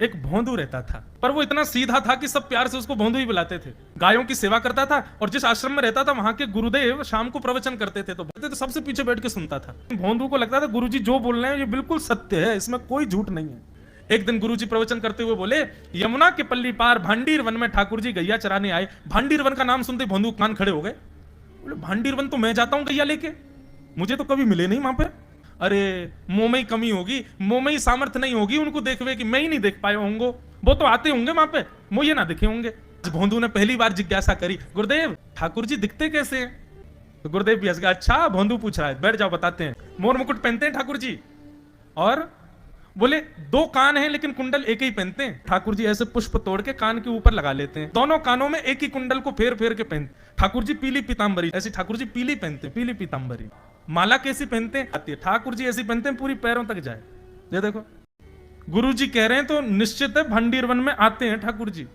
एक भोंदू रहता था, पर वो इतना सीधा था कि सब प्यार से उसको भोंदू ही बुलाते थे। गायों की सेवा करता था और जिस आश्रम में रहता था वहां के गुरुदेव शाम को प्रवचन करते थे तो सबसे पीछे बैठ के सुनता था। भोंदू को लगता था गुरुजी जो बोल रहे हैं ये बिल्कुल सत्य है, इसमें कोई झूठ नहीं है। एक दिन गुरुजी प्रवचन करते हुए बोले, यमुना के पल्ली पार भांडीर वन में ठाकुर जी गैया चराने आए। भांडीर वन का नाम सुनते भोंदू कान खड़े हो गए। बोले भांडीर वन तो मैं जाता हूं गैया लेके, मुझे तो कभी मिले नहीं वहां पे। अरे मुंह में ही कमी होगी, मुंह में ही सामर्थ्य नहीं होगी उनको देखवे कि मैं ही नहीं देख पाया होंगे, वो तो आते होंगे वहां पे, मुझे ना दिखे होंगे। भोंदू ने पहली बार जिज्ञासा करी, गुरुदेव ठाकुर जी दिखते कैसे हैं? तो गुरुदेव भी हंस गया, अच्छा भोंदू पूछ रहा है, बैठ जाओ बताते हैं। मोर मुकुट पहनते हैं ठाकुर जी, और बोले 2 कान हैं लेकिन कुंडल एक ही पहनते हैं। ठाकुर जी ऐसे पुष्प तोड़ के कान के ऊपर लगा लेते हैं, दोनों कानों में एक ही कुंडल को फेर फेर के पहनते। ठाकुर जी पीली पीतांबरी, ऐसी ठाकुर जी पीली पहनते, पीली पीतांबरी। माला कैसी पहनते हैं? आती है। ठाकुर जी ऐसी पहनते हैं पूरी पैरों तक जाए। ये देखो गुरु जी कह रहे हैं तो निश्चित है भांडीर वन में आते हैं ठाकुर जी।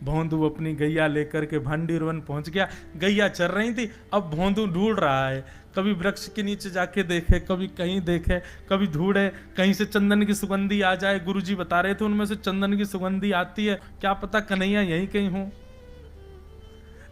भोंदू अपनी गैया लेकर के भांडीर वन पहुंच गया। गैया चल रही थी, अब भोंदू ढूंढ रहा है, कभी वृक्ष के नीचे जाके देखे, कभी कहीं देखे, कभी ढूंढे कहीं से चंदन की सुगंधी आ जाए। गुरुजी बता रहे थे उनमें से चंदन की सुगंधी आती है, क्या पता कन्हैया यहीं कहीं हो।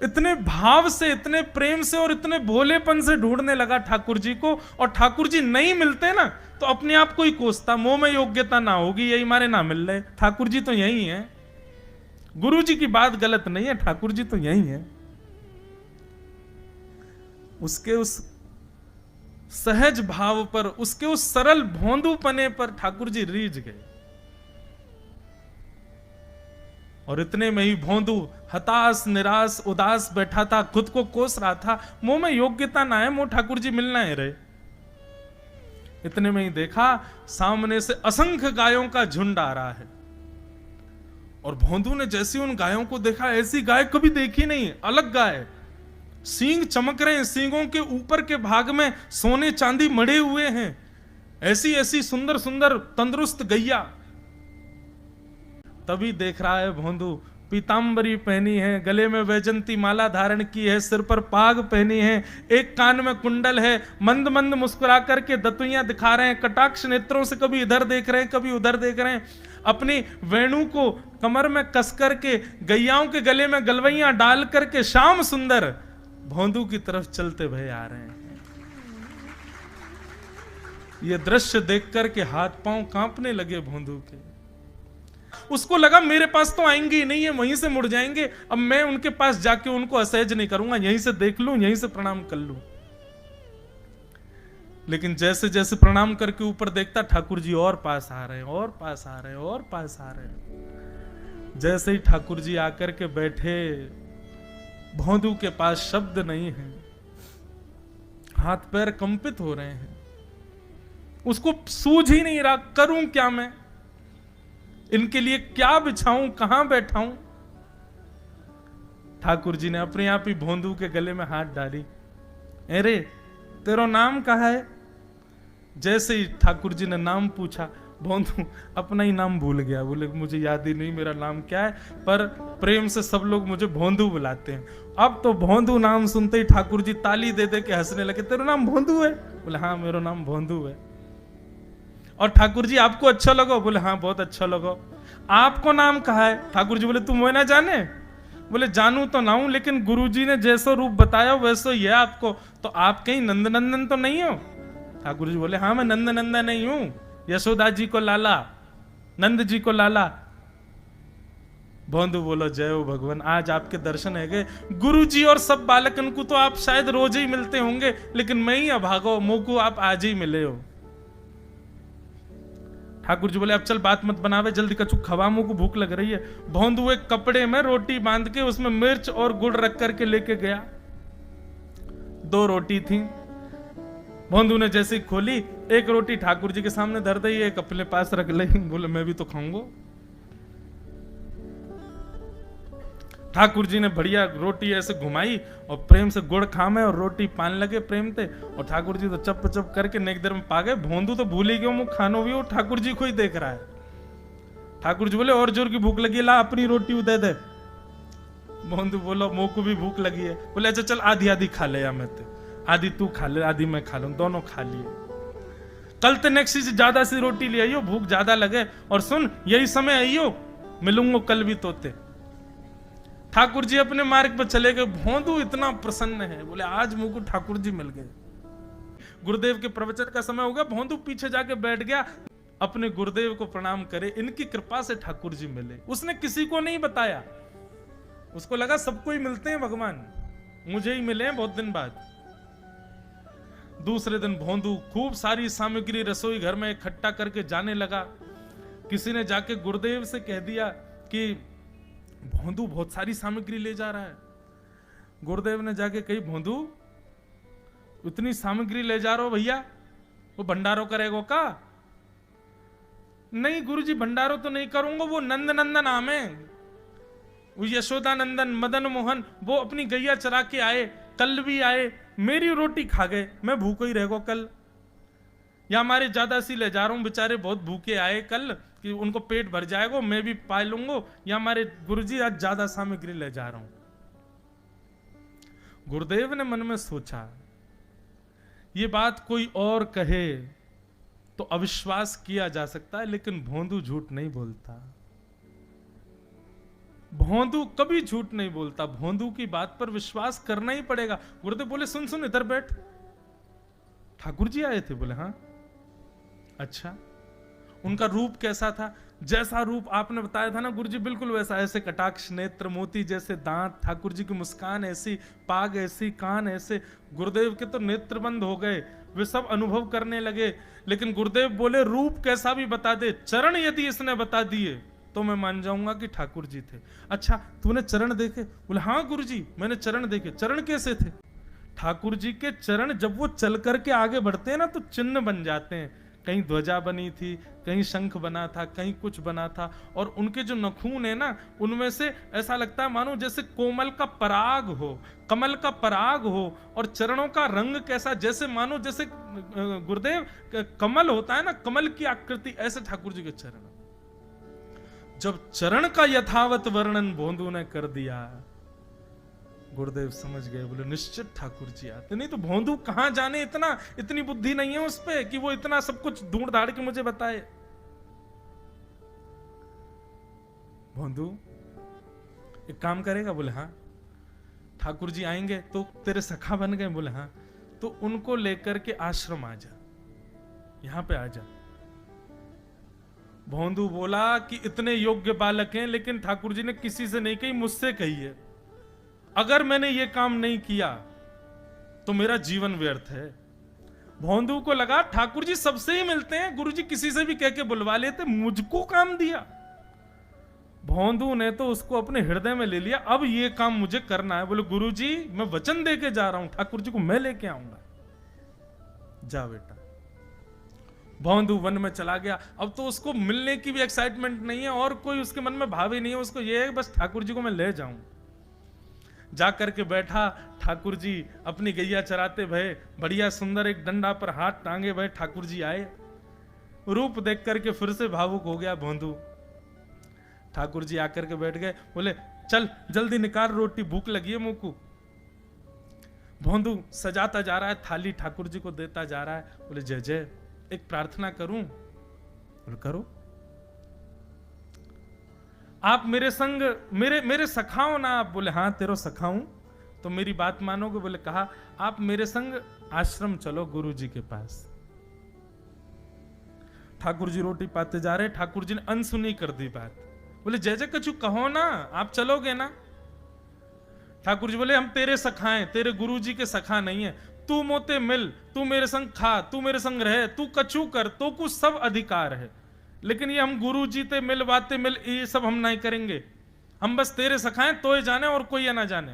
इतने भाव से, इतने प्रेम से और इतने भोलेपन से ढूंढने लगा ठाकुर जी को, और ठाकुर जी नहीं मिलते ना तो अपने आप को ही कोसता, मुंह में योग्यता ना होगी यही मारे ना मिल रहे, ठाकुर जी तो यही है। गुरु जी की बात गलत नहीं है, ठाकुर जी तो यही है। उसके उस सहज भाव पर, उसके उस सरल भोंदूपने पर ठाकुर जी रीझ गए। और इतने में ही भोंदू हताश निराश उदास बैठा था, खुद को कोस रहा था, मुंह में योग्यता ना है, मुंह ठाकुर जी मिलना है रहे। इतने में ही देखा सामने से असंख्य गायों का झुंड आ रहा है, और भोंदू ने जैसी उन गायों को देखा, ऐसी गाय कभी देखी नहीं, अलग गाय, सींग चमक रहे हैं, सींगों के ऊपर के भाग में सोने चांदी मढ़े हुए हैं, ऐसी ऐसी सुंदर सुंदर तंदुरुस्त गैया। तभी देख रहा है भोंदू, पीतांबरी पहनी है, गले में वैजंती माला धारण की है, सिर पर पाग पहनी है, एक कान में कुंडल है, मंद मंद मुस्कुरा करके दतुइयां दिखा रहे हैं, कटाक्ष नेत्रों से कभी इधर देख रहे हैं कभी उधर देख रहे हैं, अपनी वेणु को कमर में कस करके गैयाओं के गले में गलवैयां डाल करके श्याम सुंदर भोंदू की तरफ चलते भय आ रहे हैं। ये दृश्य देख करके हाथ पांव कांपने लगे भोंदू के। उसको लगा मेरे पास तो आएंगे ही नहीं, है वहीं से मुड़ जाएंगे, अब मैं उनके पास जाके उनको असहज नहीं करूंगा, यहीं से देख लूं, यहीं से प्रणाम कर लूं। लेकिन जैसे जैसे प्रणाम करके ऊपर देखता, ठाकुर जी और पास आ रहे हैं, और पास आ रहे हैं, और पास आ रहे हैं। जैसे ही ठाकुर जी आकर के बैठे, भोंदू के पास शब्द नहीं है, हाथ पैर कंपित हो रहे हैं, उसको सूझ ही नहीं रहा करूं क्या मैं, इनके लिए क्या बिछाऊं, कहां बैठाऊं। ठाकुर जी ने अपने आप ही भोंदू के गले में हाथ डाली, अरे तेरा नाम कहा है? जैसे ही ठाकुर जी ने नाम पूछा, भोंदू अपना ही नाम भूल गया, बोले मुझे याद ही नहीं मेरा नाम क्या है, पर प्रेम से सब लोग मुझे भोंदू बुलाते हैं। अब तो भोंदू नाम सुनते ही ठाकुर जी ताली दे दे के हंसने लगे, तेरा नाम भोंदू है? बोले हाँ मेरा नाम भोंदू है। और ठाकुर जी आपको अच्छा लगा? बोले हाँ बहुत अच्छा लगा। आपको नाम कहा है? ठाकुर जी बोले तुम वो ना जाने? बोले जानू तो ना हूं, लेकिन गुरुजी ने जैसा रूप बताया वैसा ही है आपको, तो आप कहीं नंद नंदन तो नहीं हो? ठाकुर जी बोले हाँ मैं नंद नंदन नहीं हूं, यशोदा जी को लाला, नंद जी को लाला। भोंदू बोलो जय हो भगवान, आज आपके दर्शन है गए। गुरु जी और सब बालकन को तो आप शायद रोज ही मिलते होंगे, लेकिन मैं ही अभागो, मुंह को आप आज ही मिले हो। ठाकुर जी बोले अब चल बात मत बनावे, जल्दी कछु खवा, मुंह को भूख लग रही है। भोंदू एक कपड़े में रोटी बांध के उसमें मिर्च और गुड़ रख करके लेके गया। 2 रोटी थी, भोंदू ने जैसे खोली, एक रोटी ठाकुर जी के सामने धर दी, एक अपने पास रख ली, बोले मैं भी तो खाऊंगा। ठाकुर जी ने बढ़िया रोटी ऐसे घुमाई और प्रेम से गुड़ खामे और रोटी पान लगे प्रेम से, और ठाकुर जी तो चप चप करके नेक देर में पा गए। भोंदू तो भूल ही गयो, मुंह खानो भी हो, ठाकुर जी को ही देख रहा है। ठाकुर जी बोले और जोर की भूख लगी, ला अपनी रोटी दे दे। भोंदू बोलो मुंह को भी भूख लगी है। बोले अच्छा चल आधी आधी खा ले, या मैं आधी तू खा ले आधी मैं खा लूं, दोनों खा लिए। कल ते नेक्स्ट से ज्यादा सी रोटी ले आइयो, भूख ज्यादा लगे, और सुन यही समय आइयो, मिलूंगा कल भी तोते। ठाकुर जी अपने मार्ग पर चले गए। भोंदू इतना प्रसन्न है, बोले आज मुझको ठाकुर जी मिल गए। गुरुदेव के प्रवचन का समय हो गया, भोंदू पीछे जाके बैठ गया, अपने गुरुदेव को प्रणाम करे, इनकी कृपा से ठाकुर जी मिले। उसने किसी को नहीं बताया, उसको लगा सबको ही मिलते हैं भगवान, मुझे ही मिले हैं बहुत दिन बाद। दूसरे दिन भोंदू खूब सारी सामग्री रसोई घर में इकट्ठा करके जाने लगा। किसी ने जाके गुरुदेव से कह दिया कि भोंदू बहुत सारी सामग्री ले जा रहा है। गुरुदेव ने जाके कही, भोंदू इतनी सामग्री ले जा रहा हो भैया, वो भंडारो करेगो का? नहीं गुरुजी भंडारो तो नहीं करूंगा, वो नंद नंदन नाम है, वो यशोदा नंदन मदन मोहन, वो अपनी गैया चरा के आए, कल भी आए, मेरी रोटी खा गए, मैं भूखो ही रहेगा कल। या हमारे ज्यादा सी ले जा रहा हूं, बेचारे बहुत भूखे आए कल, कि उनको पेट भर जाएगा, मैं भी पा लूंगा, या हमारे गुरुजी आज ज्यादा सामग्री ले जा रहा हूं। गुरुदेव ने मन में सोचा, ये बात कोई और कहे तो अविश्वास किया जा सकता है, लेकिन भोंदू झूठ नहीं बोलता। भोंदू कभी झूठ नहीं बोलता, भोंदू की बात पर विश्वास करना ही पड़ेगा। गुरुदेव बोले, सुन सुन इधर बैठ, ठाकुर जी आए थे? बोले हाँ। अच्छा, उनका रूप कैसा था? जैसा रूप आपने बताया था ना गुरुजी, बिल्कुल वैसा, ऐसे कटाक्ष नेत्र, मोती जैसे दांत, ठाकुर जी की मुस्कान ऐसी, पाग ऐसी, कान ऐसे। गुरुदेव के तो नेत्र बंद हो गए, वे सब अनुभव करने लगे। लेकिन गुरुदेव बोले, रूप कैसा भी बता दे, चरण यदि इसने बता दिए तो मैं मान जाऊंगा कि ठाकुर जी थे। अच्छा तूने चरण देखे? बोले हाँ गुरुजी मैंने चरण देखे। चरण कैसे थे? ठाकुर जी के चरण जब वो चल करके आगे बढ़ते हैं ना तो चिन्ह बन जाते हैं, कहीं ध्वजा बनी थी, कहीं शंख बना था, कहीं कुछ बना था, और उनके जो नखून है ना उनमें से ऐसा लगता है मानो जैसे कोमल का पराग हो, कमल का पराग हो, और चरणों का रंग कैसा, जैसे मानो जैसे गुरुदेव कमल होता है ना, कमल की आकृति, ऐसे ठाकुर जी के चरण। जब चरण का यथावत वर्णन भोंदू ने कर दिया, गुरुदेव समझ गए, बोले निश्चित ठाकुर जी आते। नहीं तो भोंदू कहां जाने, इतनी बुद्धि नहीं है उस पे कि वो इतना सब कुछ ढूंढ धाड़ के मुझे बताए। भोंदू एक काम करेगा? बोले हाँ। ठाकुर जी आएंगे तो तेरे सखा बन गए? बोले हाँ। तो उनको लेकर के आश्रम आ जा, यहां पे आ जा। भोंदू बोला कि इतने योग्य बालक हैं, लेकिन ठाकुर जी ने किसी से नहीं कही, मुझसे कही है। अगर मैंने ये काम नहीं किया तो मेरा जीवन व्यर्थ है। भोंदू को लगा ठाकुर जी सबसे ही मिलते हैं, गुरुजी किसी से भी कह के बुलवा लेते, मुझको काम दिया। भोंदू ने तो उसको अपने हृदय में ले लिया, अब ये काम मुझे करना है। बोले गुरुजी मैं वचन दे के जा रहा हूं, ठाकुर जी को मैं लेके आऊंगा। जा बेटा। भोंदू वन में चला गया। अब तो उसको मिलने की भी एक्साइटमेंट नहीं है और कोई उसके मन में भाव ही नहीं है, उसको ये है बस ठाकुर जी को मैं ले जाऊं। जा करके बैठा, ठाकुर जी अपनी गैया चराते भये, बढ़िया सुंदर एक डंडा पर हाथ टांगे भये ठाकुर जी आए। रूप देख करके फिर से भावुक हो गया भोंदू। ठाकुर जी आकर के बैठ गए, बोले चल जल्दी निकाल रोटी, भूख लगी है मुंह को। भोंदू सजाता जा रहा है थाली, ठाकुर जी को देता जा रहा है। बोले जय जय, एक प्रार्थना करूं? बोले करो। आप मेरे संग मेरे सखाओ ना आप? बोले हाँ तेरो सखाऊं, तो मेरी बात मानोगे? बोले कहा, आप मेरे संग आश्रम चलो गुरु जी के पास। ठाकुर जी रोटी पाते जा रहे, ठाकुर जी ने अनसुनी कर दी बात। बोले जय जय कछु कहो ना, आप चलोगे ना? ठाकुर जी बोले हम तेरे सखा हैं, तेरे गुरु जी के सखा नहीं है। तू मोते मिल, तू मेरे संग खा, तू मेरे संग रहे, तू कछु कर, तो कुछ सब अधिकार है, लेकिन ये हम गुरु जी ते मिल बातें मिल ये सब हम नहीं करेंगे। हम बस तेरे सखाएं तो ही जाने और कोई ना जाने।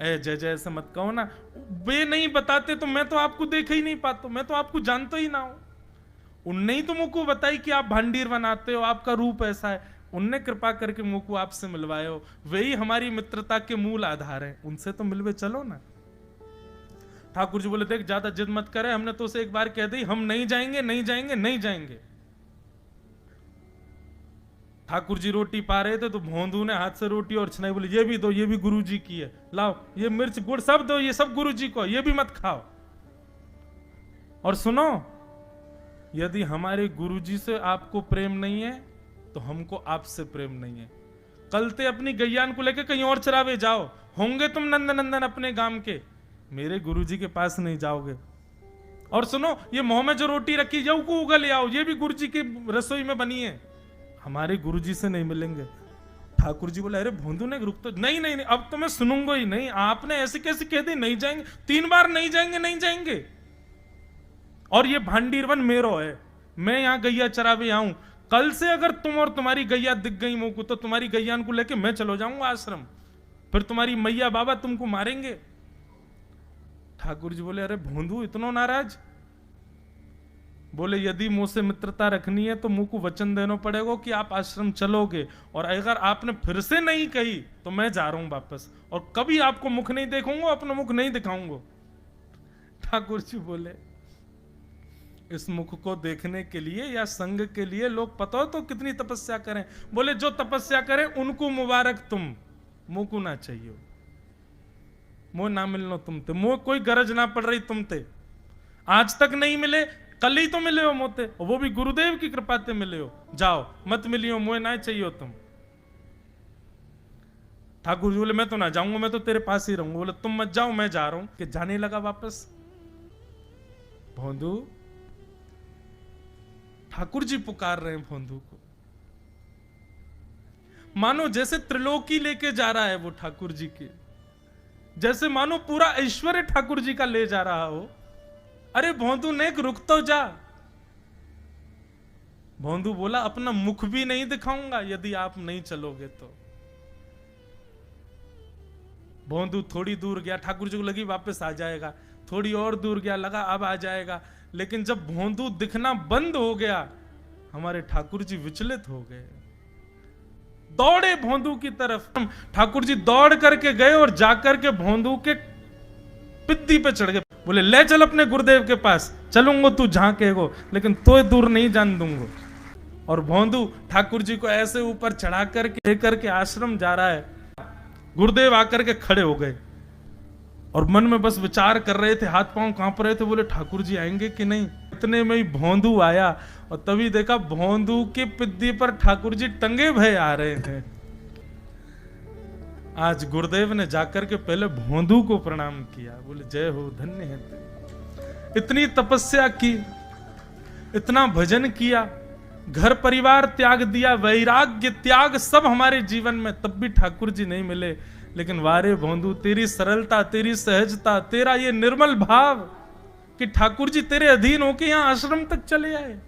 ए जय जय ऐसे मत कहो ना, वे नहीं बताते तो मैं तो आपको देख ही नहीं पाता, मैं तो आपको जानता ही ना हूं। उनने ही तो मुझको बताई कि आप भांडीर बनाते हो, आपका रूप ऐसा है, उनने कृपा करके मुझको आपसे मिलवाए हो, वही हमारी मित्रता के मूल आधार है, उनसे तो मिलवे चलो ना। ठाकुर जी बोले देख ज्यादा जिद मत करे, हमने तो उसे एक बार कह दी हम नहीं जाएंगे नहीं जाएंगे नहीं जाएंगे। ठाकुर जी रोटी पा रहे थे तो भोंदू ने हाथ से रोटी और छनाई, बोले ये भी दो, ये भी गुरु जी की है, लाओ ये मिर्च गुड़ सब दो, ये सब गुरु जी को, ये भी मत खाओ। और सुनो, यदि हमारे गुरुजी से आपको प्रेम नहीं है तो हमको आपसे प्रेम नहीं है। कल ते अपनी गैयान को लेके कहीं और चरावे जाओ, होंगे तुम नंद नंदन अपने गांव के, मेरे गुरुजी के पास नहीं जाओगे। और सुनो, ये मुंह में जो रोटी रखी जाओ को उगल आओ, ये भी गुरुजी की रसोई में बनी है, हमारे गुरुजी से नहीं मिलेंगे। ठाकुर जी बोले, अरे भोंदू ने रुक तो, नहीं नहीं नहीं, अब तो मैं सुनूंगा ही नहीं, आपने ऐसे कैसे कह दी नहीं जाएंगे, 3 बार नहीं जाएंगे, नहीं जाएंगे। और ये भांडीरवन मेरो है, मैं यहां गैया चरावे आऊं, कल से अगर तुम और तुम्हारी गैया दिख गई मुंह को तो तुम्हारी गैयान को लेके मैं चलो जाऊंगा आश्रम, फिर तुम्हारी मैया बाबा तुमको मारेंगे। ठाकुर जी बोले, अरे भोंदू इतना नाराज? बोले, यदि मुंह से मित्रता रखनी है तो मुंह को वचन देना पड़ेगा कि आप आश्रम चलोगे, और अगर आपने फिर से नहीं कही तो मैं जा रहा हूं वापस, और कभी आपको मुख नहीं देखूंगा, अपना मुख नहीं दिखाऊंगा। ठाकुर जी बोले, इस मुख को देखने के लिए या संग के लिए लोग पता हो तो कितनी तपस्या करें। बोले, जो तपस्या करें उनको मुबारक, तुम मुंह को ना चाहिए, मुंह ना मिलनो तुमते, मुंह कोई गरज ना पड़ रही तुमते, आज तक नहीं मिले, कल ही तो मिले हो मोते, वो भी गुरुदेव की कृपा से मिले हो, जाओ मत मिलियो, मुझे ना चाहिए तुम। ठाकुर जी बोले, मैं तो ना जाऊंगा, मैं तो तेरे पास ही रहूंगा। बोले, तुम मत जाओ, मैं जा रहा हूं। कि जाने लगा वापस। भोंदू, ठाकुर जी पुकार रहे हैं भोंदू को, मानो जैसे त्रिलोकी लेके जा रहा है वो ठाकुर जी के, जैसे मानो पूरा ऐश्वर्य ठाकुर जी का ले जा रहा हो। अरे भोंदू ने रुक तो जा। भोंदू बोला, अपना मुख भी नहीं दिखाऊंगा यदि आप नहीं चलोगे तो। भोंदू थोड़ी दूर गया, ठाकुर जी को लगी वापस आ जाएगा, थोड़ी और दूर गया, लगा अब आ जाएगा, लेकिन जब भोंदू दिखना बंद हो गया, हमारे ठाकुर जी विचलित हो गए, दौड़े भोंदू की तरफ। ठाकुर जी दौड़ करके गए और जाकर के भोंदू के पित्ती पे चढ़ गए। बोले, ले चल अपने गुरुदेव के पास, चलूंगा तू जहां कहेगो, लेकिन तो दूर नहीं जान दूंगा। और भोंदू ठाकुर जी को ऐसे ऊपर चढ़ा करके लेकर के आश्रम जा रहा है। गुरुदेव आकर के खड़े हो गए और मन में बस विचार कर रहे थे, हाथ पांव कांप रहे थे। बोले, ठाकुर जी आएंगे कि नहीं। इतने में ही भोंदू आया और तभी देखा भोंदू के पिद्दी पर ठाकुर जी टंगे भय आ रहे थे। आज गुरुदेव ने जाकर के पहले भोंदू को प्रणाम किया। बोले, जय हो, धन्य है तू, इतनी तपस्या की, इतना भजन किया, घर परिवार त्याग दिया, वैराग्य त्याग सब हमारे जीवन में, तब भी ठाकुर जी नहीं मिले। लेकिन वारे भोंदू, तेरी सरलता, तेरी सहजता, तेरा ये निर्मल भाव कि ठाकुर जी तेरे अधीन होके यहां आश्रम तक चले आए।